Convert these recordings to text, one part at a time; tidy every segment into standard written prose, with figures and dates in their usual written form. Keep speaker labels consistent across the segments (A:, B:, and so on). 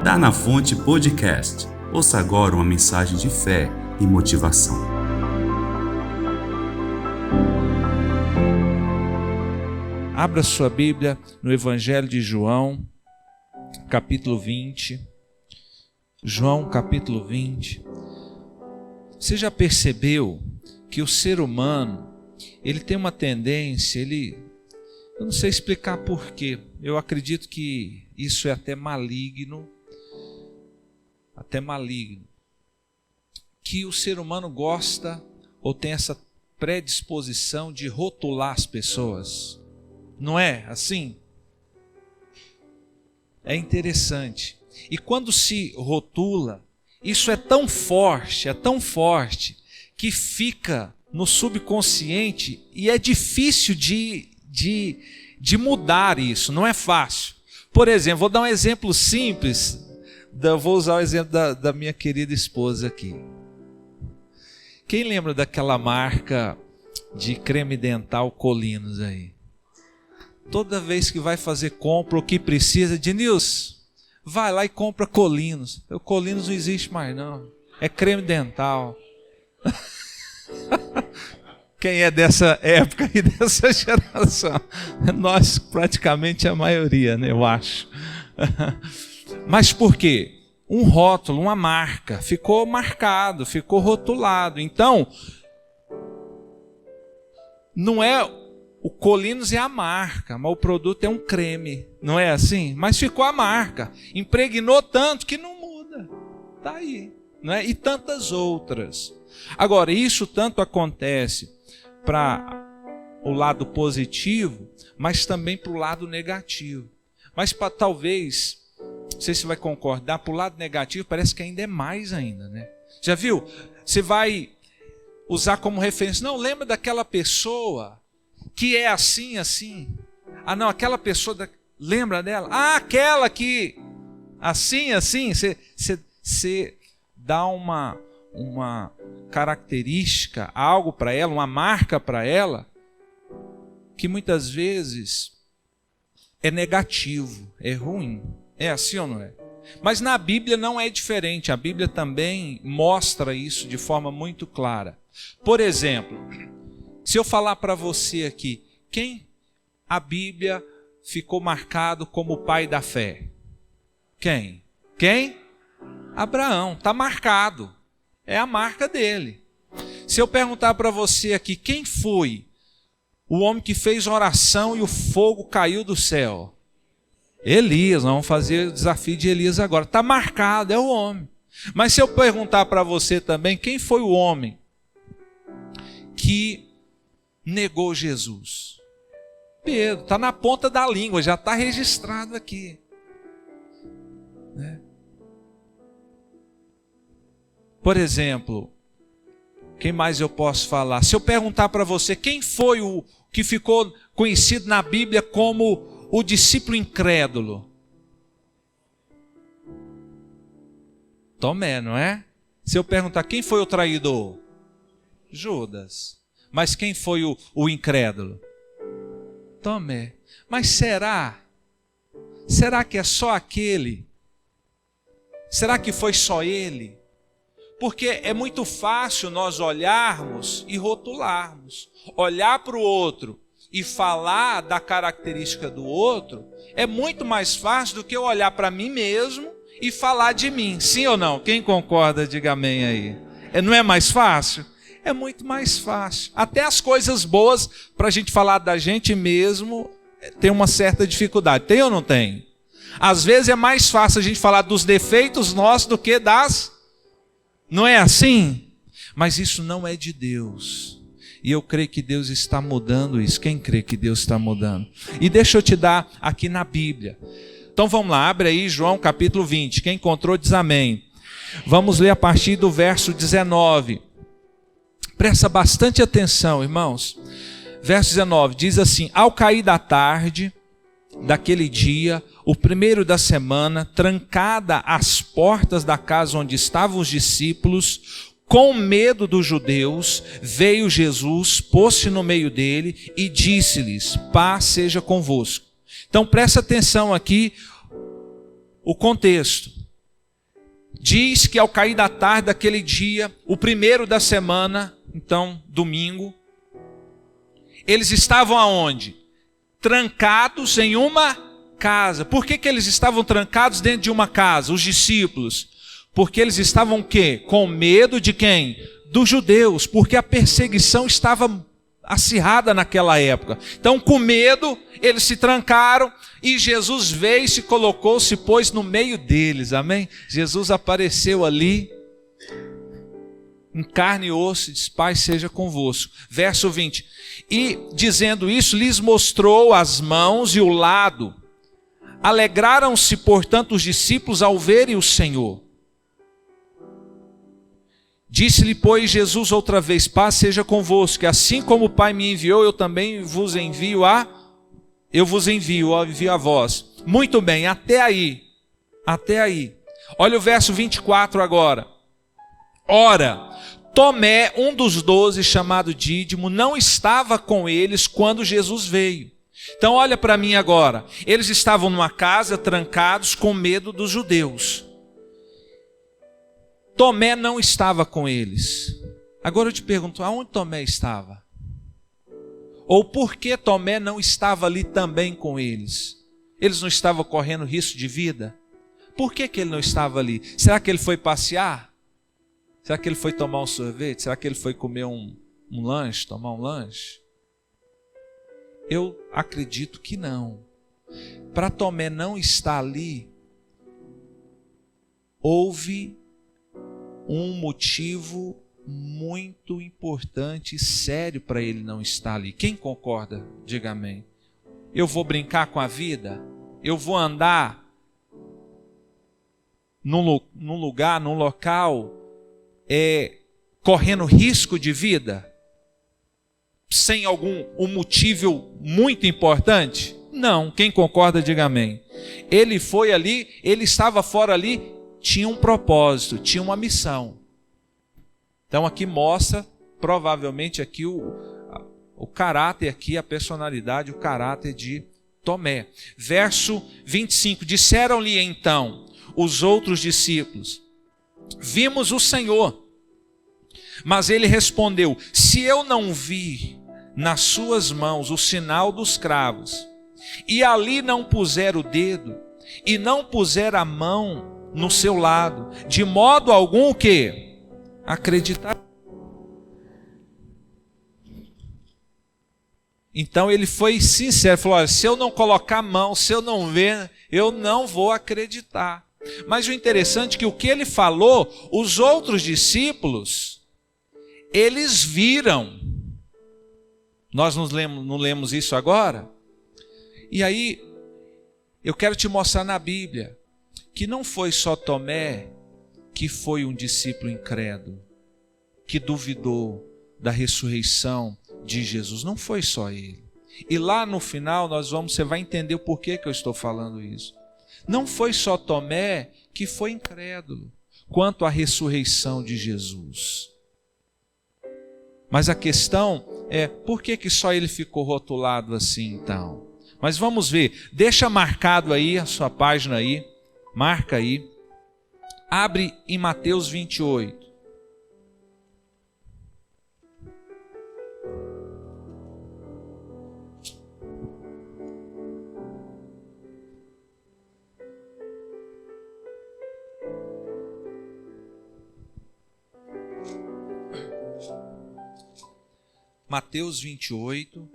A: Tá na Fonte Podcast. Ouça agora uma mensagem de fé e motivação.
B: Abra sua Bíblia no Evangelho de João, capítulo 20. João, capítulo 20. Você já percebeu que o ser humano, ele tem uma tendência, eu não sei explicar porquê, eu acredito que isso é até maligno, que o ser humano gosta ou tem essa predisposição de rotular as pessoas. Não é assim? É interessante. E quando se rotula, isso é tão forte, que fica no subconsciente e é difícil de mudar isso, não é fácil. Por exemplo, vou dar um exemplo simples, vou usar o exemplo da minha querida esposa aqui. Quem lembra daquela marca de creme dental Colinos aí? Toda vez que vai fazer compra, o que precisa, Denilson, vai lá e compra Colinos. O Colinos não existe mais não, é creme dental. Quem é dessa época e dessa geração? Nós, praticamente a maioria, né, eu acho. Mas por quê? Um rótulo, uma marca, ficou marcado, ficou rotulado. Então, não é o Colinos é a marca, mas o produto é um creme, não é assim? Mas ficou a marca, impregnou tanto que não muda, está aí, não é? E tantas outras. Agora, isso tanto acontece para o lado positivo, mas também para o lado negativo. Mas talvez, não sei se você vai concordar, para o lado negativo parece que ainda é mais ainda, né? Já viu? Você vai usar como referência, não, lembra daquela pessoa que é assim, assim. Ah, não, aquela pessoa, lembra dela? Ah, aquela que, assim, assim. Você dá uma característica, algo para ela, uma marca para ela, que muitas vezes é negativo, é ruim. É assim ou não é? Mas na Bíblia não é diferente. A Bíblia também mostra isso de forma muito clara. Por exemplo, se eu falar para você aqui, quem a Bíblia ficou marcado como o pai da fé? Quem? Abraão, está marcado. É a marca dele. Se eu perguntar para você aqui, quem foi o homem que fez oração e o fogo caiu do céu? Elias, nós vamos fazer o desafio de Elias agora. Está marcado, é o homem. Mas se eu perguntar para você também, quem foi o homem que negou Jesus? Pedro, está na ponta da língua, já está registrado aqui. Né? Por exemplo, quem mais eu posso falar? Se eu perguntar para você, quem foi o que ficou conhecido na Bíblia como o discípulo incrédulo? Tomé, não é? Se eu perguntar, quem foi o traidor? Judas. Mas quem foi o incrédulo? Tomé. Mas será que é só aquele? Será que foi só ele? Porque é muito fácil nós olharmos e rotularmos. Olhar para o outro e falar da característica do outro é muito mais fácil do que eu olhar para mim mesmo e falar de mim. Sim ou não? Quem concorda, diga amém aí. Não é mais fácil? É muito mais fácil. Até as coisas boas, para a gente falar da gente mesmo, tem uma certa dificuldade. Tem ou não tem? Às vezes é mais fácil a gente falar dos defeitos nossos do que das... Não é assim? Mas isso não é de Deus. E eu creio que Deus está mudando isso. Quem crê que Deus está mudando? E deixa eu te dar aqui na Bíblia. Então vamos lá, abre aí João capítulo 20. Quem encontrou diz amém. Vamos ler a partir do verso 19. Presta bastante atenção, irmãos. Verso 19 diz assim: ao cair da tarde daquele dia, o primeiro da semana, trancada as portas da casa onde estavam os discípulos, com medo dos judeus, veio Jesus, pôs-se no meio dele e disse-lhes: paz seja convosco. Então presta atenção aqui, o contexto. Diz que ao cair da tarde daquele dia, o primeiro da semana, então domingo, eles estavam aonde? Trancados em uma casa. Por que eles estavam trancados dentro de uma casa, os discípulos? Porque eles estavam o quê? Com medo de quem? Dos judeus, porque a perseguição estava acirrada naquela época. Então, com medo, eles se trancaram e Jesus veio e se colocou, se pôs no meio deles, amém? Jesus apareceu ali, em carne e osso, e disse: Pai, seja convosco. Verso 20. E, dizendo isso, lhes mostrou as mãos e o lado. Alegraram-se, portanto, os discípulos ao verem o Senhor. Disse-lhe, pois, Jesus outra vez: Paz seja convosco, que assim como o Pai me enviou, eu também vos envio eu envio a vós. Muito bem, até aí. Olha o verso 24 agora. Ora, Tomé, um dos 12, chamado Dídimo, não estava com eles quando Jesus veio. Então olha para mim agora. Eles estavam numa casa, trancados, com medo dos judeus. Tomé não estava com eles. Agora eu te pergunto, aonde Tomé estava? Ou por que Tomé não estava ali também com eles? Eles não estavam correndo risco de vida? Por que ele não estava ali? Será que ele foi passear? Será que ele foi tomar um sorvete? Será que ele foi comer um lanche, tomar um lanche? Eu acredito que não. Para Tomé não estar ali, houve um motivo muito importante e sério para ele não estar ali. Quem concorda? Diga amém. Eu vou brincar com a vida? Eu vou andar num lugar, num local, correndo risco de vida? Sem um motivo muito importante? Não. Quem concorda, diga amém. Ele foi ali, ele estava fora ali, tinha um propósito, tinha uma missão. Então aqui mostra, provavelmente aqui o caráter aqui, a personalidade, o caráter de Tomé. Verso 25, disseram-lhe então os outros discípulos: vimos o Senhor. Mas ele respondeu: se eu não vir nas suas mãos o sinal dos cravos, e ali não puser o dedo, e não puser a mão no seu lado, de modo algum o quê? Acreditar. Então ele foi sincero, falou: olha, se eu não colocar a mão, se eu não ver, eu não vou acreditar. Mas o interessante é que o que ele falou, os outros discípulos, eles viram. Nós não lemos isso agora? E aí, eu quero te mostrar na Bíblia que não foi só Tomé que foi um discípulo incrédulo, que duvidou da ressurreição de Jesus. Não foi só ele. E lá no final você vai entender o porquê que eu estou falando isso. Não foi só Tomé que foi incrédulo quanto à ressurreição de Jesus. Mas a questão é, por que só ele ficou rotulado assim então? Mas vamos ver, deixa marcado aí a sua página aí, marca aí, abre em Mateus 28. Mateus 28.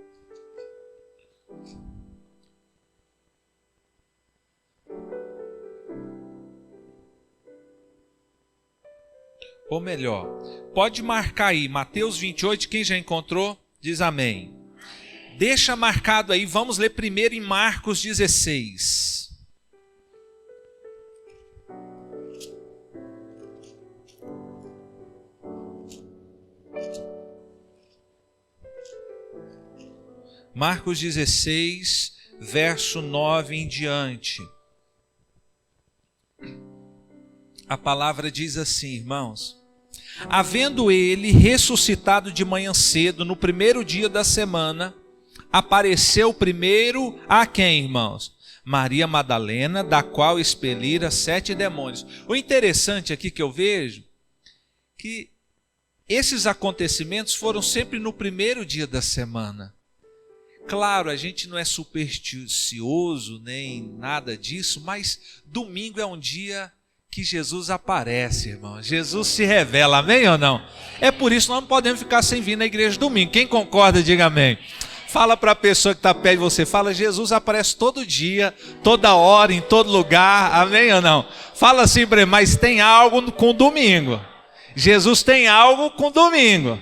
B: Ou melhor, pode marcar aí, Mateus 28, quem já encontrou, diz amém. Deixa marcado aí, vamos ler primeiro em Marcos 16. Marcos 16, verso 9 em diante. A palavra diz assim, irmãos: havendo ele ressuscitado de manhã cedo, no primeiro dia da semana, apareceu primeiro a quem, irmãos? Maria Madalena, da qual expelira 7 demônios. O interessante aqui que eu vejo, que esses acontecimentos foram sempre no primeiro dia da semana. Claro, a gente não é supersticioso nem nada disso, mas domingo é um dia que Jesus aparece, irmão. Jesus se revela, amém ou não? É por isso que nós não podemos ficar sem vir na igreja domingo. Quem concorda, diga amém. Fala para a pessoa que está perto de você, fala, Jesus aparece todo dia, toda hora, em todo lugar, amém ou não? Fala assim para ele, mas tem algo com domingo. Jesus tem algo com domingo.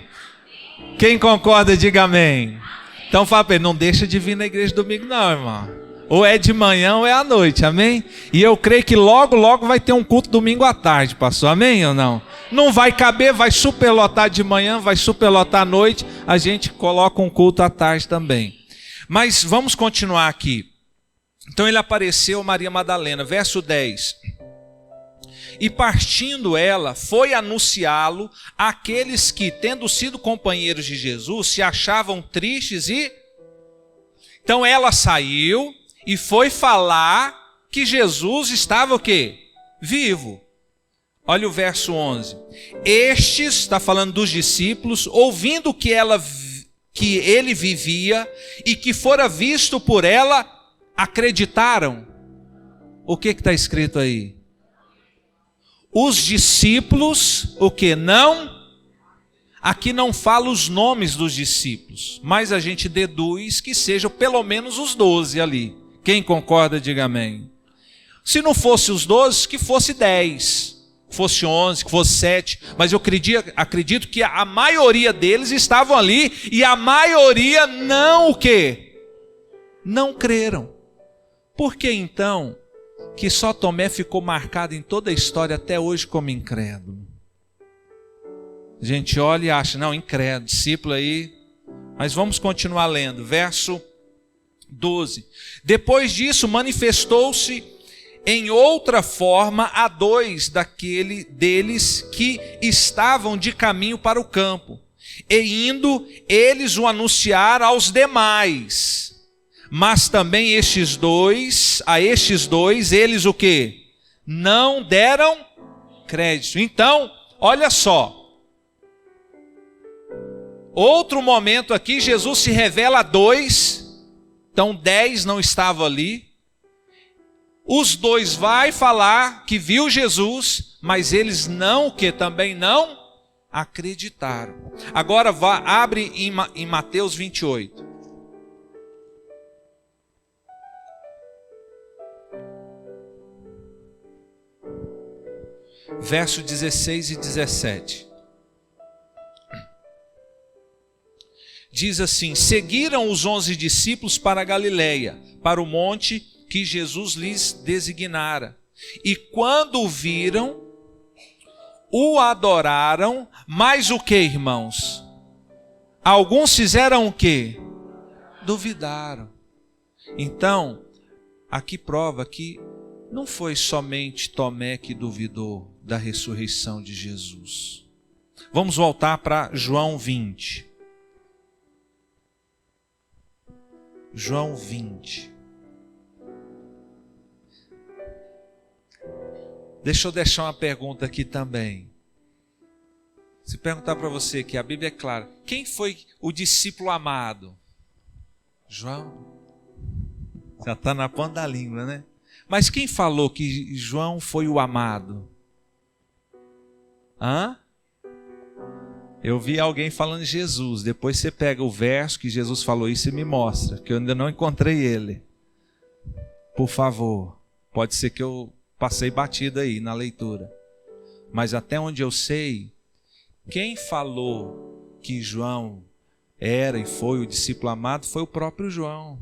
B: Quem concorda, diga amém. Então fala para ele, não deixa de vir na igreja domingo não, irmão. Ou é de manhã ou é à noite, amém? E eu creio que logo, logo vai ter um culto domingo à tarde, pastor, amém ou não? Não vai caber, vai superlotar de manhã, vai superlotar à noite, a gente coloca um culto à tarde também. Mas vamos continuar aqui. Então ele apareceu a Maria Madalena, verso 10. E partindo ela, foi anunciá-lo àqueles que, tendo sido companheiros de Jesus, se achavam tristes e... Então ela saiu e foi falar que Jesus estava o quê? Vivo. Olha o verso 11. Estes, está falando dos discípulos, ouvindo que ele vivia e que fora visto por ela, acreditaram. O que está escrito aí? Os discípulos, o que? Não? Aqui não fala os nomes dos discípulos, mas a gente deduz que sejam pelo menos os 12 ali. Quem concorda, diga amém. Se não fosse os 12, que fosse 10, fosse 11, que fosse 7, mas eu acredito que a maioria deles estavam ali e a maioria não o quê? Não creram. Por que então que só Tomé ficou marcado em toda a história até hoje como incrédulo? A gente olha e acha, não, incrédulo, discípulo aí. Mas vamos continuar lendo, verso 12. Depois disso, manifestou-se em outra forma a 2 deles que estavam de caminho para o campo. E indo, eles o anunciaram aos demais. Mas também a estes dois, eles o quê? Não deram crédito. Então, olha só. Outro momento aqui, Jesus se revela a 2, então 10 não estavam ali. Os 2 vai falar que viu Jesus, mas eles não, que também não acreditaram. Agora abre em Mateus 28. Verso 16 e 17. Diz assim: seguiram os 11 discípulos para a Galileia, para o monte que Jesus lhes designara. E quando o viram, o adoraram, mas o que, irmãos? Alguns fizeram o que? Duvidaram. Então, aqui prova que não foi somente Tomé que duvidou da ressurreição de Jesus. Vamos voltar para João 20. João 20. Deixa eu deixar uma pergunta aqui também. Se perguntar para você, que a Bíblia é clara, quem foi o discípulo amado? João. Já está na ponta da língua, né? Mas quem falou que João foi o amado? Hã? Eu vi alguém falando Jesus. Depois você pega o verso que Jesus falou isso e me mostra, que eu ainda não encontrei ele. Por favor. Pode ser que eu passei batido aí na leitura. Mas até onde eu sei, quem falou que João era e foi o discípulo amado foi o próprio João.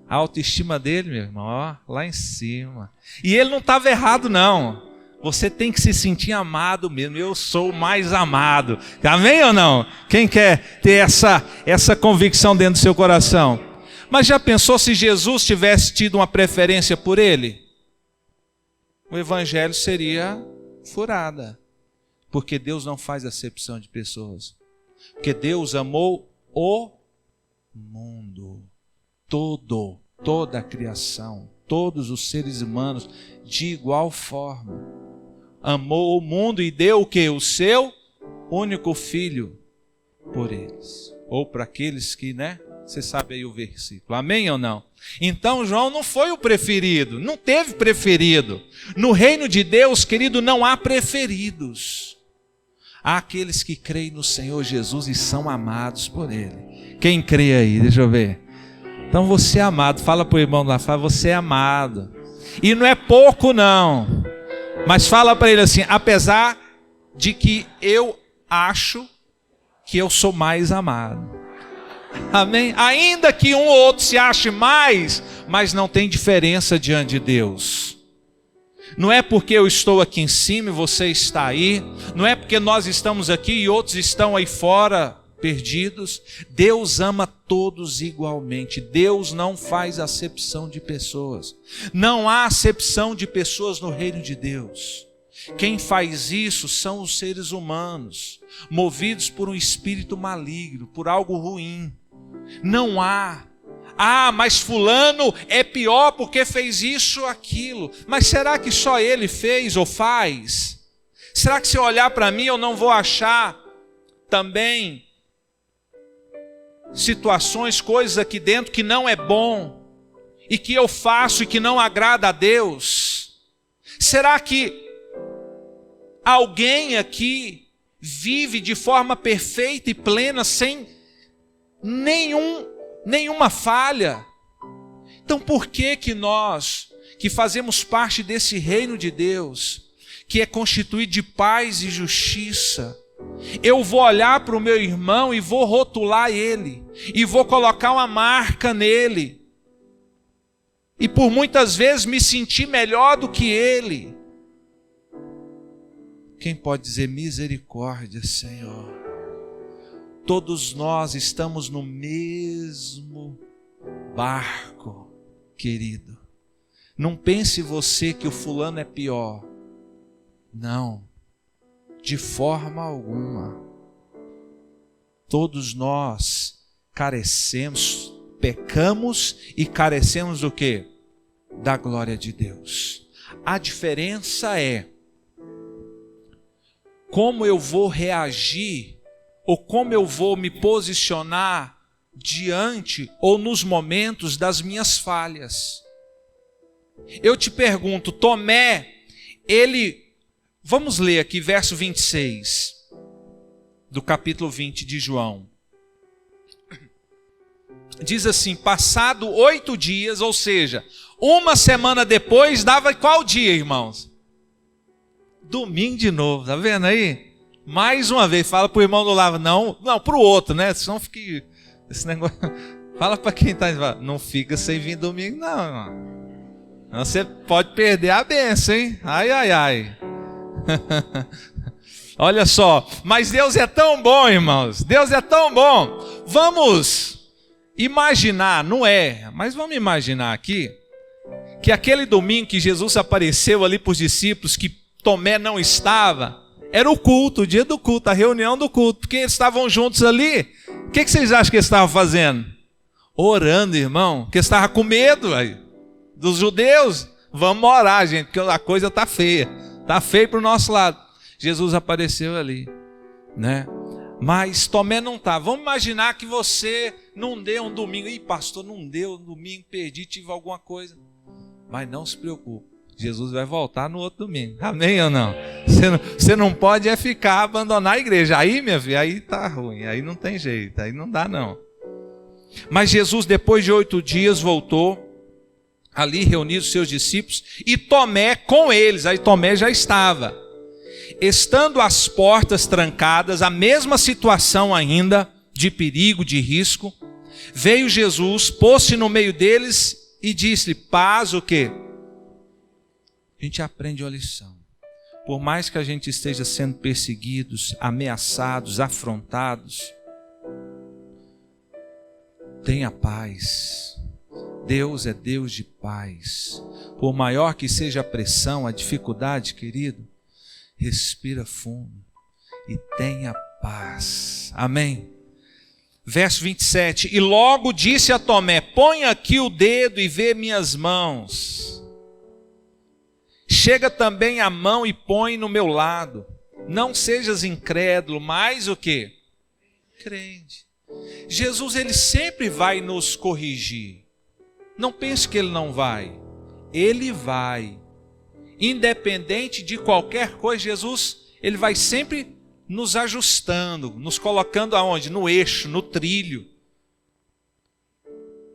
B: A autoestima dele, meu irmão, ó, lá em cima. E ele não estava errado, não. Você tem que se sentir amado mesmo. Eu sou o mais amado. Amém ou não? Quem quer ter essa convicção dentro do seu coração? Mas já pensou se Jesus tivesse tido uma preferência por ele? O evangelho seria furada. Porque Deus não faz acepção de pessoas. Porque Deus amou o mundo. Toda a criação. todos os seres humanos de igual forma. Amou o mundo e deu o quê? O seu único filho por eles. Ou para aqueles que, você sabe aí o versículo. Amém ou não? Então João não foi o preferido, não teve preferido. No reino de Deus, querido, não há preferidos. Há aqueles que creem no Senhor Jesus e são amados por Ele. Quem crê aí? Deixa eu ver. Então você é amado. Fala para o irmão lá, fala, você é amado. E não é pouco não. Mas fala para ele assim, apesar de que eu acho que eu sou mais amado. Amém? Ainda que um ou outro se ache mais, mas não tem diferença diante de Deus. Não é porque eu estou aqui em cima e você está aí, não é porque nós estamos aqui e outros estão aí fora perdidos. Deus ama todos igualmente. Deus não faz acepção de pessoas. Não há acepção de pessoas no reino de Deus. Quem faz isso são os seres humanos, movidos por um espírito maligno, por algo ruim. Não há. Mas fulano é pior porque fez isso ou aquilo. Mas será que só ele fez ou faz? Será que se eu olhar para mim eu não vou achar também situações, coisas aqui dentro que não é bom e que eu faço e que não agrada a Deus? Será que alguém aqui vive de forma perfeita e plena sem nenhuma falha? Então por que nós, que fazemos parte desse reino de Deus, que é constituído de paz e justiça, eu vou olhar para o meu irmão e vou rotular ele, e vou colocar uma marca nele, e por muitas vezes me sentir melhor do que ele? Quem pode dizer misericórdia, Senhor? Todos nós estamos no mesmo barco, querido. Não pense você que o fulano é pior. Não, de forma alguma. Todos nós carecemos, pecamos e carecemos do quê? Da glória de Deus. A diferença é como eu vou reagir ou como eu vou me posicionar diante ou nos momentos das minhas falhas. Eu te pergunto, Tomé, vamos ler aqui verso 26 do capítulo 20 de João. Diz assim, passado 8 dias, ou seja, uma semana depois, dava qual dia, irmãos? Domingo de novo, tá vendo aí? Mais uma vez, fala pro irmão do lado, não pro outro, né? Senão fique esse negócio. Fala para quem tá, não fica sem vir domingo, não, irmão. Você pode perder a bênção, hein? Ai. Olha só, mas Deus é tão bom, irmãos. Deus é tão bom. Vamos imaginar, não é, mas vamos imaginar aqui, que aquele domingo que Jesus apareceu ali para os discípulos, que Tomé não estava, era o culto, o dia do culto, a reunião do culto, porque eles estavam juntos ali. O que vocês acham que eles estavam fazendo? Orando, irmão, porque eles estavam com medo aí, dos judeus. Vamos orar, gente, porque a coisa está feia. Está feio para o nosso lado. Jesus apareceu ali, né? Mas Tomé não está. Vamos imaginar que você não deu um domingo. Ih, pastor, não deu um domingo, perdi, tive alguma coisa. Mas não se preocupe. Jesus vai voltar no outro domingo. Amém ou não? Você não pode abandonar a igreja. Aí, minha filha, aí tá ruim. Aí não tem jeito. Aí não dá, não. Mas Jesus, depois de 8 dias, voltou. Ali reuniu os seus discípulos. E Tomé com eles. Aí Tomé já estava. Estando as portas trancadas, a mesma situação ainda, de perigo, de risco. Veio Jesus, pôs-se no meio deles e disse-lhe, paz o quê? A gente aprende uma lição. Por mais que a gente esteja sendo perseguidos, ameaçados, afrontados, tenha paz. Deus é Deus de paz. Por maior que seja a pressão, a dificuldade, querido, respira fundo e tenha paz. Amém? Verso 27, e logo disse a Tomé, põe aqui o dedo e vê minhas mãos. Chega também a mão e põe no meu lado. Não sejas incrédulo, mas o quê? Crente. Jesus, ele sempre vai nos corrigir. Não pense que ele não vai. Ele vai. Independente de qualquer coisa, Jesus, ele vai sempre nos ajustando, nos colocando aonde? No eixo, no trilho.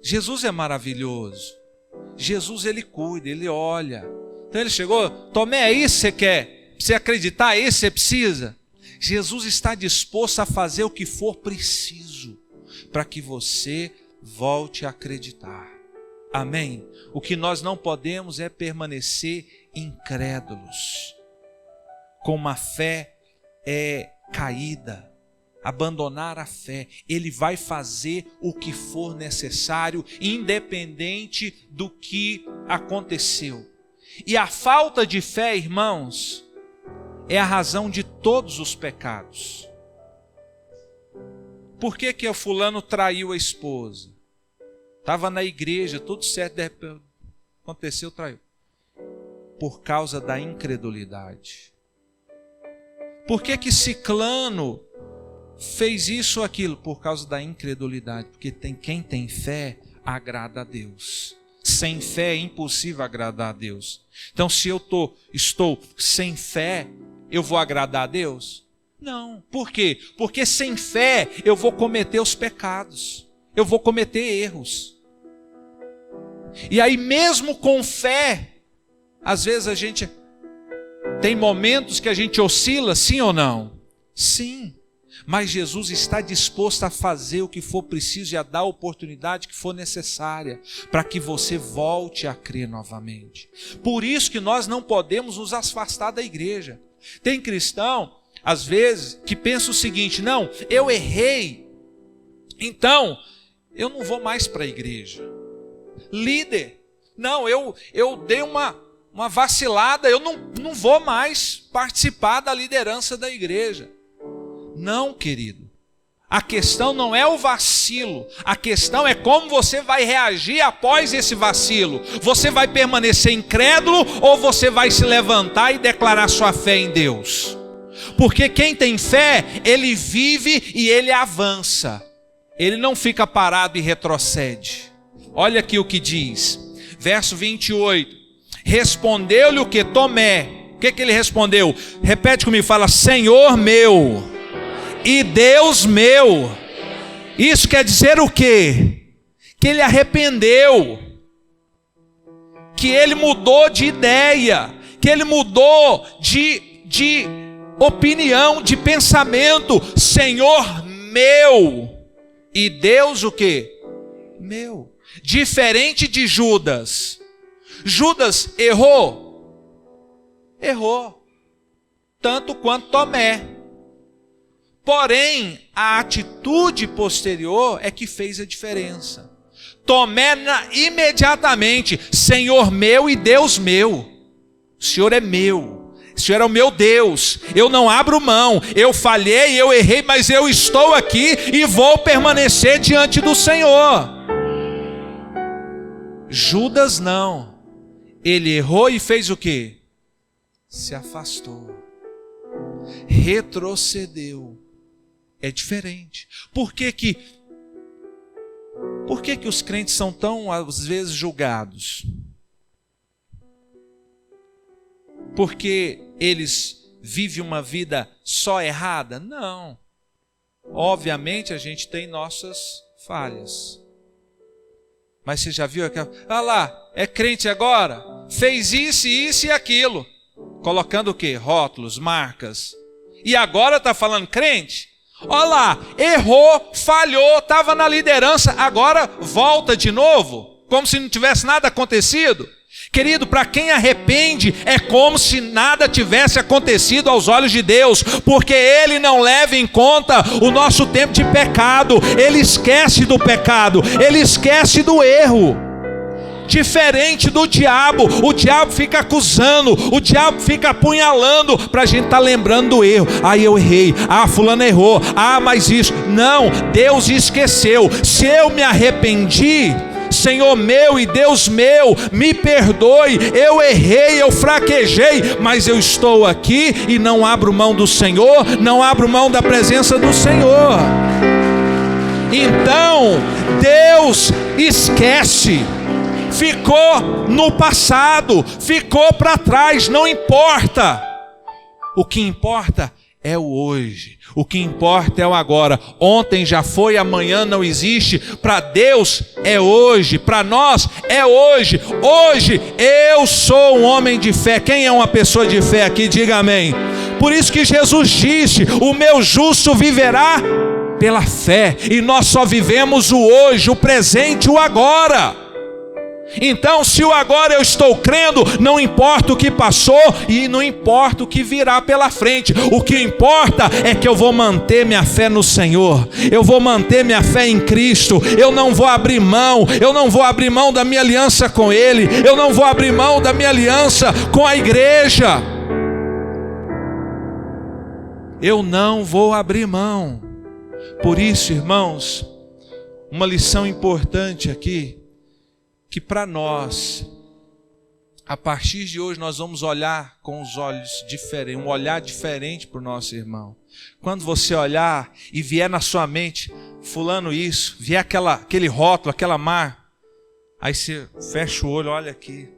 B: Jesus é maravilhoso. Jesus, ele cuida, ele olha. Então ele chegou, Tomé, é isso que você quer? Pra você acreditar, é isso que você precisa? Jesus está disposto a fazer o que for preciso para que você volte a acreditar. Amém? O que nós não podemos é permanecer incrédulos, com uma fé caída, abandonar a fé. Ele vai fazer o que for necessário, independente do que aconteceu. E a falta de fé, irmãos, é a razão de todos os pecados. Por que que o fulano traiu a esposa? Estava na igreja, tudo certo, de repente aconteceu, traiu. Por causa da incredulidade. Por que que Ciclano fez isso ou aquilo? Por causa da incredulidade. Porque quem tem fé agrada a Deus. Sem fé é impossível agradar a Deus. Então, se eu estou sem fé, eu vou agradar a Deus? Não. Por quê? Porque sem fé eu vou cometer os pecados. Eu vou cometer erros. E aí, mesmo com fé, às vezes a gente tem momentos que a gente oscila, sim ou não? Sim. Mas Jesus está disposto a fazer o que for preciso e a dar a oportunidade que for necessária para que você volte a crer novamente. Por isso que nós não podemos nos afastar da igreja. Tem cristão, às vezes, que pensa o seguinte: não, eu errei, então eu não vou mais para a igreja. Líder, não, eu dei uma vacilada, eu não vou mais participar da liderança da igreja. Não, querido. A questão não é o vacilo. A questão é como você vai reagir após esse vacilo. Você vai permanecer incrédulo ou você vai se levantar e declarar sua fé em Deus? Porque quem tem fé, ele vive e ele avança. Ele não fica parado e retrocede. Olha aqui o que diz. Verso 28. Respondeu-lhe o que? Tomé. O que ele respondeu? Repete comigo, fala: Senhor meu e Deus meu. Isso quer dizer o quê? Que ele arrependeu, que ele mudou de ideia, que ele mudou de opinião, de pensamento. Senhor meu e Deus o quê? Meu. Diferente de Judas. Judas errou? Errou. Tanto quanto Tomé. Porém, a atitude posterior é que fez a diferença. Tomé imediatamente: Senhor meu e Deus meu. O Senhor é meu. O Senhor é o meu Deus. Eu não abro mão. Eu falhei, eu errei, mas eu estou aqui e vou permanecer diante do Senhor. Judas não. Ele errou e fez o quê? Se afastou. Retrocedeu. É diferente. Por que que os crentes são tão, às vezes, julgados? Porque eles vivem uma vida só errada? Não. Obviamente a gente tem nossas falhas. Mas você já viu aquela... Ah lá, é crente agora? Fez isso, isso e aquilo. Colocando o quê? Rótulos, marcas. E agora está falando crente? Olha lá, errou, falhou, estava na liderança, agora volta de novo, como se não tivesse nada acontecido. Querido, para quem arrepende, é como se nada tivesse acontecido aos olhos de Deus, porque Ele não leva em conta o nosso tempo de pecado, Ele esquece do pecado, Ele esquece do erro. Diferente do diabo, o diabo fica acusando, o diabo fica apunhalando, para a gente estar lembrando do erro. Eu errei, fulano errou, mas isso. Não, Deus esqueceu. Se eu me arrependi, Senhor meu e Deus meu, me perdoe, eu errei, eu fraquejei, mas eu estou aqui e não abro mão do Senhor, não abro mão da presença do Senhor. Então, Deus esquece, ficou no passado, ficou para trás, não importa. O que importa é o hoje, o que importa é o agora. Ontem já foi, amanhã não existe. Para Deus é hoje, para nós é hoje. Hoje eu sou um homem de fé. Quem é uma pessoa de fé aqui? Diga amém. Por isso que Jesus disse: o meu justo viverá pela fé. E nós só vivemos o hoje, o presente, o agora. Então, se o agora eu estou crendo, não importa o que passou e não importa o que virá pela frente. O que importa é que eu vou manter minha fé no Senhor. Eu vou manter minha fé em Cristo. Eu não vou abrir mão. Eu não vou abrir mão da minha aliança com Ele. Eu não vou abrir mão da minha aliança com a igreja. Eu não vou abrir mão. Por isso, irmãos, uma lição importante aqui, que para nós, a partir de hoje, nós vamos olhar com os olhos diferentes, um olhar diferente para o nosso irmão. Quando você olhar e vier na sua mente, fulano isso, vier aquele rótulo, aquela marca, aí você fecha o olho, olha aqui,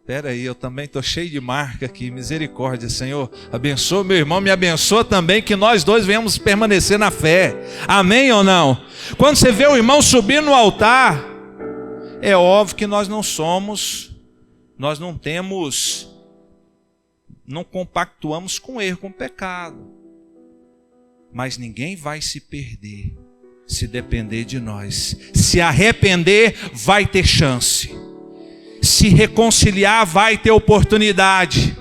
B: espera aí, eu também estou cheio de marca aqui, misericórdia, Senhor, abençoa meu irmão, me abençoa também, que nós dois venhamos permanecer na fé, amém ou não? Quando você vê o irmão subir no altar, é óbvio que nós não compactuamos com erro, com pecado. Mas ninguém vai se perder se depender de nós. Se arrepender, vai ter chance. Se reconciliar, vai ter oportunidade.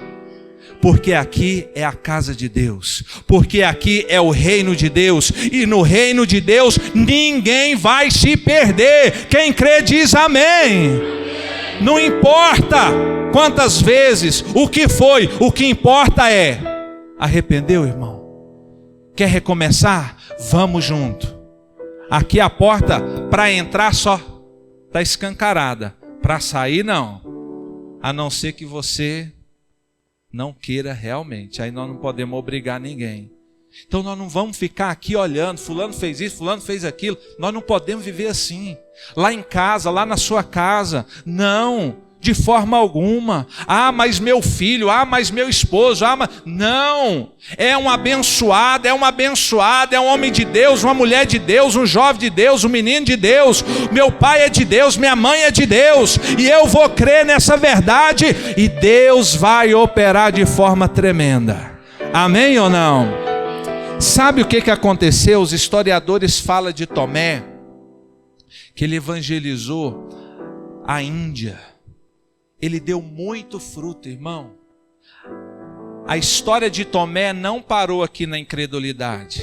B: Porque aqui é a casa de Deus, porque aqui é o reino de Deus, e no reino de Deus ninguém vai se perder. Quem crê diz amém. Não importa quantas vezes, o que foi, o que importa é: arrependeu, irmão? Quer recomeçar? Vamos junto. Aqui a porta para entrar só está escancarada, para sair não, a não ser que você não queira realmente. Aí nós não podemos obrigar ninguém. Então nós não vamos ficar aqui olhando, fulano fez isso, fulano fez aquilo. Nós não podemos viver assim. Lá em casa, lá na sua casa. Não, de forma alguma. Mas meu filho, mas meu esposo, Não, é um abençoado, é um homem de Deus, uma mulher de Deus, um jovem de Deus, um menino de Deus. Meu pai é de Deus, minha mãe é de Deus. E eu vou crer nessa verdade e Deus vai operar de forma tremenda. Amém ou não? Sabe o que aconteceu? Os historiadores falam de Tomé, que ele evangelizou a Índia. Ele deu muito fruto, irmão. A história de Tomé não parou aqui na incredulidade.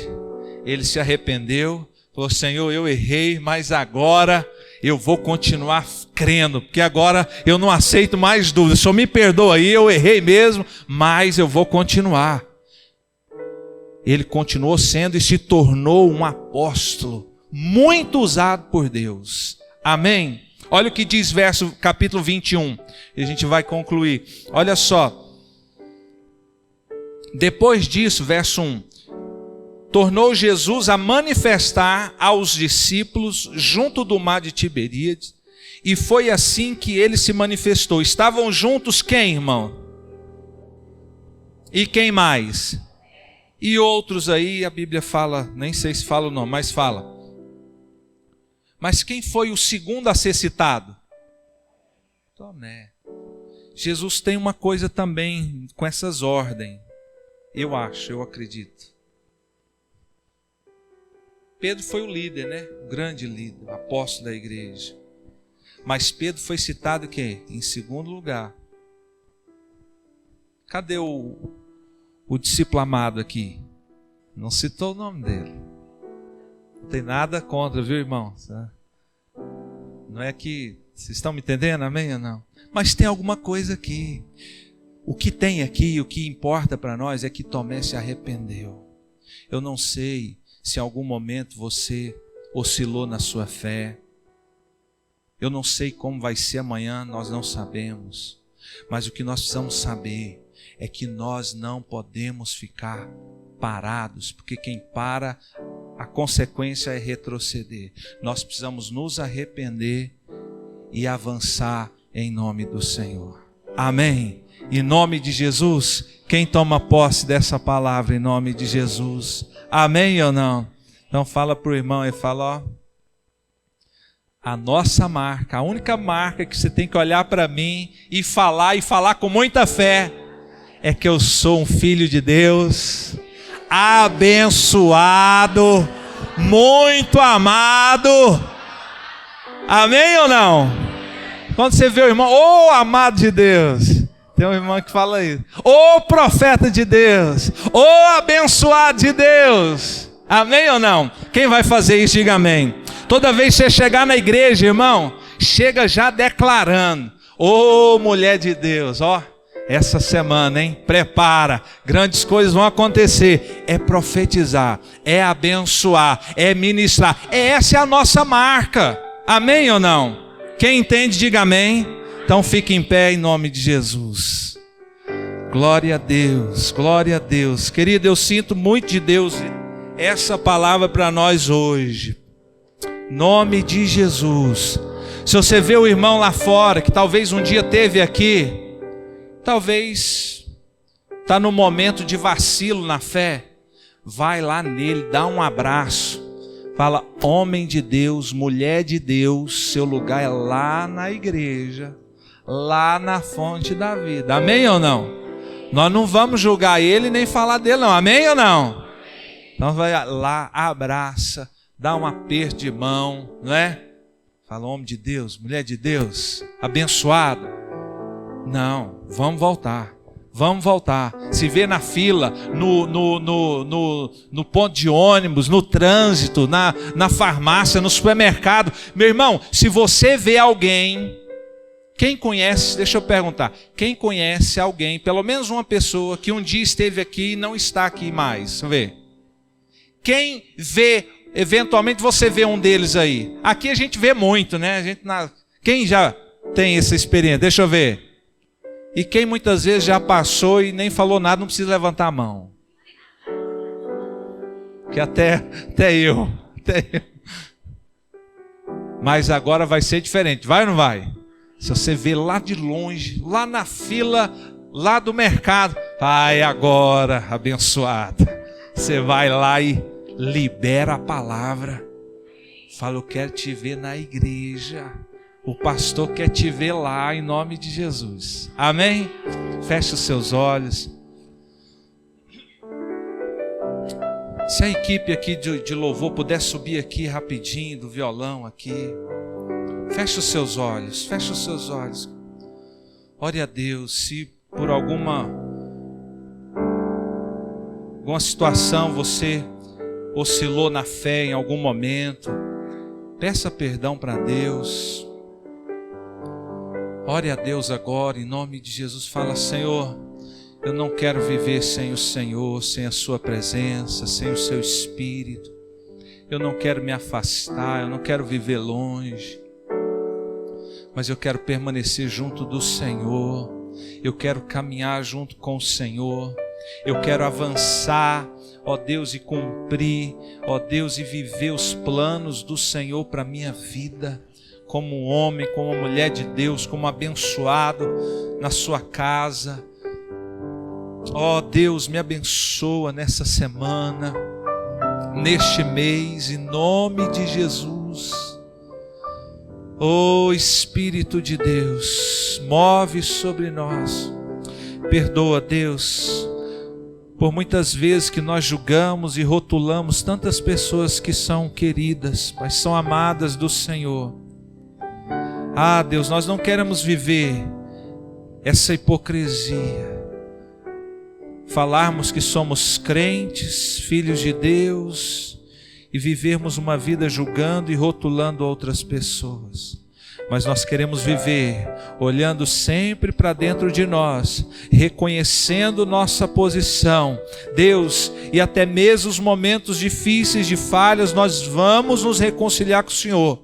B: Ele se arrependeu, falou: Senhor, eu errei, mas agora eu vou continuar crendo, porque agora eu não aceito mais dúvidas. Só me perdoa aí, eu errei mesmo, mas eu vou continuar. Ele continuou sendo e se tornou um apóstolo muito usado por Deus. Amém? Olha o que diz capítulo 21, e a gente vai concluir. Olha só. Depois disso, verso 1. Tornou Jesus a manifestar aos discípulos junto do mar de Tiberíades, e foi assim que ele se manifestou. Estavam juntos quem, irmão? E quem mais? E outros aí, a Bíblia fala, nem sei se fala ou não, mas fala. Mas quem foi o segundo a ser citado? Tomé. Jesus tem uma coisa também com essas ordens. Eu acredito. Pedro foi o líder, né? O grande líder, o apóstolo da igreja. Mas Pedro foi citado quem? Em segundo lugar. Cadê o discípulo amado aqui? Não citou o nome dele. Não tem nada contra, viu, irmão? Não é que Vocês estão me entendendo? Amém ou não? Mas tem alguma coisa aqui. O que tem aqui, o que importa para nós é que Tomé se arrependeu. Eu não sei se em algum momento você oscilou na sua fé. Eu não sei como vai ser amanhã, nós não sabemos. Mas o que nós precisamos saber é que nós não podemos ficar parados, porque quem para, a consequência é retroceder. Nós precisamos nos arrepender e avançar em nome do Senhor. Amém? Em nome de Jesus, quem toma posse dessa palavra em nome de Jesus? Amém ou não? Então fala para o irmão e fala, ó, a nossa marca, a única marca que você tem que olhar para mim e falar com muita fé, é que eu sou um filho de Deus, abençoado, muito amado. Amém ou não? Quando você vê o irmão, ô amado de Deus, tem um irmão que fala isso, ô profeta de Deus, ô abençoado de Deus. Amém ou não? Quem vai fazer isso, diga amém. Toda vez que você chegar na igreja, irmão, chega já declarando, ô mulher de Deus, ó, essa semana, hein, prepara, grandes coisas vão acontecer. É profetizar, é abençoar, é ministrar, essa é a nossa marca. Amém ou não? Quem entende, diga amém. Então fique em pé em nome de Jesus. Glória a Deus, glória a Deus. Querido, eu sinto muito de Deus essa palavra para nós hoje. Nome de Jesus. Se você vê o irmão lá fora, que talvez um dia esteve aqui, talvez está no momento de vacilo na fé, vai lá nele, dá um abraço. Fala, homem de Deus, mulher de Deus, seu lugar é lá na igreja, lá na fonte da vida. Amém ou não? Nós não vamos julgar ele nem falar dele não. Amém ou não? Então vai lá, abraça, dá um aperto de mão, não é? Fala, homem de Deus, mulher de Deus, abençoado. Não, vamos voltar. Vamos voltar. Se vê na fila, no ponto de ônibus, no trânsito, na farmácia, no supermercado. Meu irmão, se você vê alguém, quem conhece, deixa eu perguntar, quem conhece alguém, pelo menos uma pessoa que um dia esteve aqui e não está aqui mais? Vamos ver. Quem vê, eventualmente você vê um deles aí. Aqui a gente vê muito, né? Quem já tem essa experiência? Deixa eu ver. E quem muitas vezes já passou e nem falou nada, não precisa levantar a mão. Que até eu. Mas agora vai ser diferente, vai ou não vai? Se você vê lá de longe, lá na fila, lá do mercado, vai agora, abençoada. Você vai lá e libera a palavra. Fala, eu quero te ver na igreja. O pastor quer te ver lá em nome de Jesus. Amém? Feche os seus olhos. Se a equipe aqui de louvor puder subir aqui rapidinho do violão aqui. Feche os seus olhos, feche os seus olhos. Ore a Deus, se por alguma situação você oscilou na fé em algum momento, peça perdão para Deus. Ore a Deus agora, em nome de Jesus. Fala, Senhor, eu não quero viver sem o Senhor, sem a sua presença, sem o seu Espírito. Eu não quero me afastar, eu não quero viver longe, mas eu quero permanecer junto do Senhor. Eu quero caminhar junto com o Senhor. Eu quero avançar, ó Deus, e cumprir, ó Deus, e viver os planos do Senhor para a minha vida. Como um homem, como uma mulher de Deus, como abençoado na sua casa. Ó Deus, me abençoa nessa semana, neste mês, em nome de Jesus. Ó Espírito de Deus, move sobre nós. Perdoa, Deus, por muitas vezes que nós julgamos e rotulamos tantas pessoas que são queridas, mas são amadas do Senhor. Ah, Deus, nós não queremos viver essa hipocrisia. Falarmos que somos crentes, filhos de Deus, e vivermos uma vida julgando e rotulando outras pessoas. mas nós queremos viver olhando sempre para dentro de nós, reconhecendo nossa posição, Deus, e até mesmo os momentos difíceis de falhas, nós vamos nos reconciliar com o Senhor.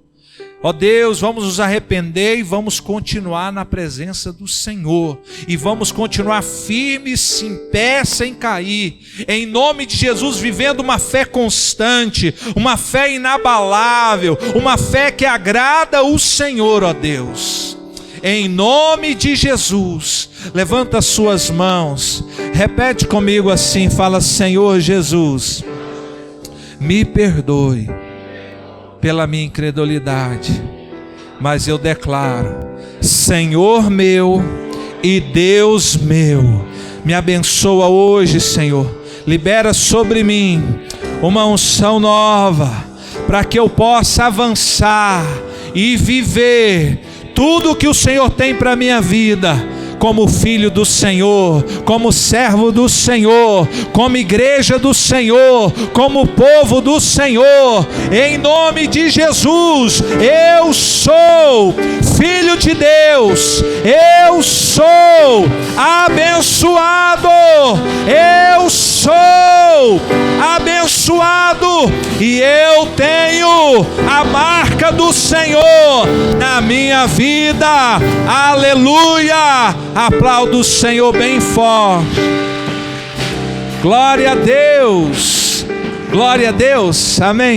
B: Ó Deus, vamos nos arrepender e vamos continuar na presença do Senhor. E vamos continuar firmes, em pé, sem cair. Em nome de Jesus, vivendo uma fé constante, uma fé inabalável, uma fé que agrada o Senhor, ó Deus. Em nome de Jesus, levanta as suas mãos. Repete comigo assim, fala: Senhor Jesus, me perdoe pela minha incredulidade, mas eu declaro: Senhor meu e Deus meu, me abençoa hoje, Senhor. Libera sobre mim uma unção nova, para que eu possa avançar e viver tudo que o Senhor tem para a minha vida, como filho do Senhor, como servo do Senhor, como igreja do Senhor, como povo do Senhor. Em nome de Jesus, eu sou filho de Deus, eu sou abençoado, eu sou abençoado, e eu tenho a marca do Senhor na minha vida. Aleluia! Aplauda o Senhor bem forte. Glória a Deus. Glória a Deus. Amém.